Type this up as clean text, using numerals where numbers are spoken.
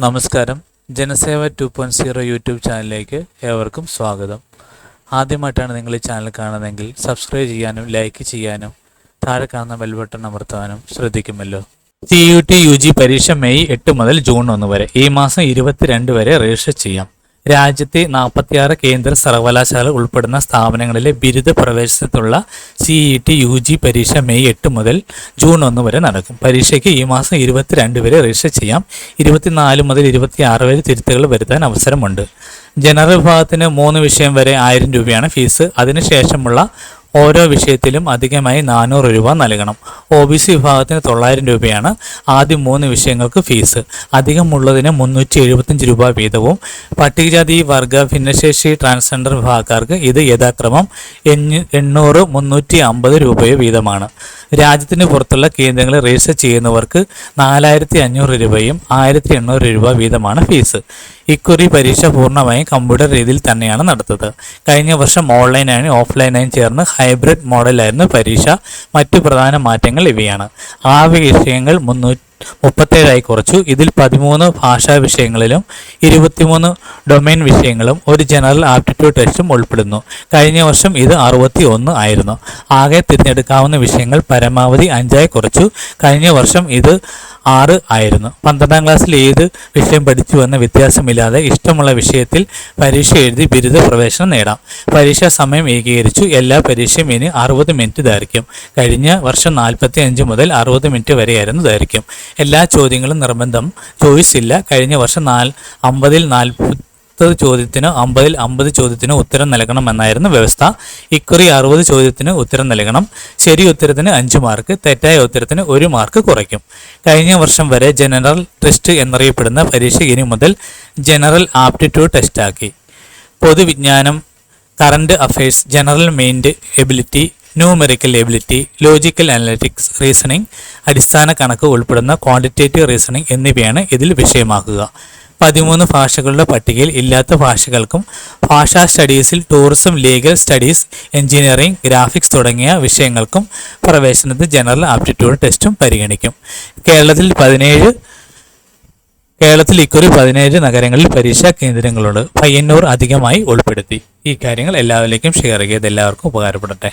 നമസ്കാരം. ജനസേവ 2.0 യൂട്യൂബ് ചാനലിലേക്ക് ഏവർക്കും സ്വാഗതം. ആദ്യമായിട്ടാണ് നിങ്ങൾ ഈ ചാനൽ കാണുന്നതെങ്കിൽ സബ്സ്ക്രൈബ് ചെയ്യാനും ലൈക്ക് ചെയ്യാനും താഴെ കാണുന്ന ബെൽ ബട്ടൺ അമർത്താനും ശ്രദ്ധിക്കുമല്ലോ. CUT UG പരീക്ഷ മെയ് 8 മുതൽ ജൂൺ 1 വരെ, ഈ മാസം 22 വരെ രജിസ്റ്റർ ചെയ്യാം. രാജ്യത്തെ 46 കേന്ദ്ര സർവകലാശാല ഉൾപ്പെടുന്ന സ്ഥാപനങ്ങളിലെ ബിരുദ പ്രവേശനത്തിനുള്ള CET UG പരീക്ഷ മെയ് 8 മുതൽ ജൂൺ 1 വരെ നടക്കും. പരീക്ഷയ്ക്ക് ഈ മാസം 22 വരെ രജിസ്റ്റർ ചെയ്യാം. 24 മുതൽ 26 വരെ തിരുത്തുകൾ വരുത്താൻ അവസരമുണ്ട്. ജനറൽ വിഭാഗത്തിന് 3 വിഷയം വരെ 1000 രൂപയാണ് ഫീസ്. അതിനുശേഷമുള്ള ഓരോ വിഷയത്തിലും അധികമായി 400 രൂപ നൽകണം. OBC വിഭാഗത്തിന് 900 രൂപയാണ് ആദ്യം 3 വിഷയങ്ങൾക്ക് ഫീസ്. അധികമുള്ളതിന് 375 രൂപ വീതവും. പട്ടികജാതി വർഗ ഭിന്നശേഷി ട്രാൻസ്ജെൻഡർ വിഭാഗക്കാർക്ക് ഇത് യഥാക്രമം 800, 350 രൂപയോ വീതമാണ്. രാജ്യത്തിന് പുറത്തുള്ള കേന്ദ്രങ്ങളിൽ രജിസ്റ്റർ ചെയ്യുന്നവർക്ക് 4500 രൂപയും 1800 രൂപ വീതമാണ് ഫീസ്. ഇക്കുറി പരീക്ഷ പൂർണ്ണമായും കമ്പ്യൂട്ടർ രീതിയിൽ തന്നെയാണ് നടത്തുന്നത്. കഴിഞ്ഞ വർഷം ഓൺലൈനായും ഓഫ്ലൈനായും ചേർന്ന് ഹൈബ്രിഡ് മോഡലായിരുന്നു പരീക്ഷ. മറ്റു പ്രധാന മാറ്റങ്ങൾ ഇവയാണ്. ആകെ വിഷയങ്ങൾ 37 കുറച്ചു. ഇതിൽ 13 ഭാഷാ വിഷയങ്ങളിലും 23 ഡൊമൈൻ വിഷയങ്ങളും ഒരു ജനറൽ ആപ്റ്റിറ്റ്യൂഡ് ടെസ്റ്റും ഉൾപ്പെടുന്നു. കഴിഞ്ഞ വർഷം ഇത് 61 ആയിരുന്നു. ആകെ തിരഞ്ഞെടുക്കാവുന്ന വിഷയങ്ങൾ പരമാവധി 5 കുറച്ചു. കഴിഞ്ഞ വർഷം ഇത് 6 ആയിരുന്നു. 12ാം ക്ലാസ്സിൽ ഏത് വിഷയം പഠിച്ചുവെന്ന വ്യത്യാസമില്ലാതെ ഇഷ്ടമുള്ള വിഷയത്തിൽ പരീക്ഷ എഴുതി ബിരുദ പ്രവേശനം നേടാം. പരീക്ഷാ സമയം ഏകീകരിച്ചു. എല്ലാ പരീക്ഷയും ഇനി 60 മിനിറ്റ് ദൈർഘ്യം. കഴിഞ്ഞ വർഷം 45 മുതൽ 60 മിനിറ്റ് വരെയായിരുന്നു ദൈർഘ്യം. എല്ലാ ചോദ്യങ്ങളും നിർബന്ധം, ചോയ്സ് ഇല്ല. കഴിഞ്ഞ വർഷം 50-ൽ 40 ചോദ്യത്തിന് 50-ൽ 50 ചോദ്യത്തിന് ഉത്തരം നൽകണമെന്നായിരുന്നു വ്യവസ്ഥ. ഇക്കുറി 60 ചോദ്യത്തിന് ഉത്തരം നൽകണം. ശരി ഉത്തരത്തിന് 5 മാർക്ക്, തെറ്റായ ഉത്തരത്തിന് 1 മാർക്ക് കുറയ്ക്കും. കഴിഞ്ഞ വർഷം വരെ ജനറൽ ടെസ്റ്റ് എന്നറിയപ്പെടുന്ന പരീക്ഷ ഇനി മുതൽ ജനറൽ ആപ്റ്റിറ്റ്യൂഡ് ടെസ്റ്റാക്കി. പൊതുവിജ്ഞാനം, current affairs, general mind ability, numerical ability, logical analytics, reasoning, അടിസ്ഥാന കണക്ക് ഉൾപ്പെടുന്ന ക്വാണ്ടിറ്റേറ്റീവ് റീസണിംഗ് എന്നിവയാണ് ഇതിൽ വിഷയമാക്കുക. 13 ഭാഷകളുടെ പട്ടികയിൽ ഇല്ലാത്ത ഭാഷകൾക്കും ഭാഷാ സ്റ്റഡീസിൽ tourism, legal studies, engineering, graphics തുടങ്ങിയ വിഷയങ്ങൾക്കും പ്രവേശനത്തിന് ജനറൽ ആപ്റ്റിറ്റ്യൂഡ് ടെസ്റ്റും പരിഗണിക്കും. കേരളത്തിൽ ഇക്കുറി 17 നഗരങ്ങളിൽ പരീക്ഷാ കേന്ദ്രങ്ങളുണ്ട്. പയ്യന്നൂർ അധികമായി ഉൾപ്പെടുത്തി. ഈ കാര്യങ്ങൾ എല്ലാവരിലേക്കും ഷെയർ ചെയ്ത് എല്ലാവർക്കും ഉപകാരപ്പെടട്ടെ.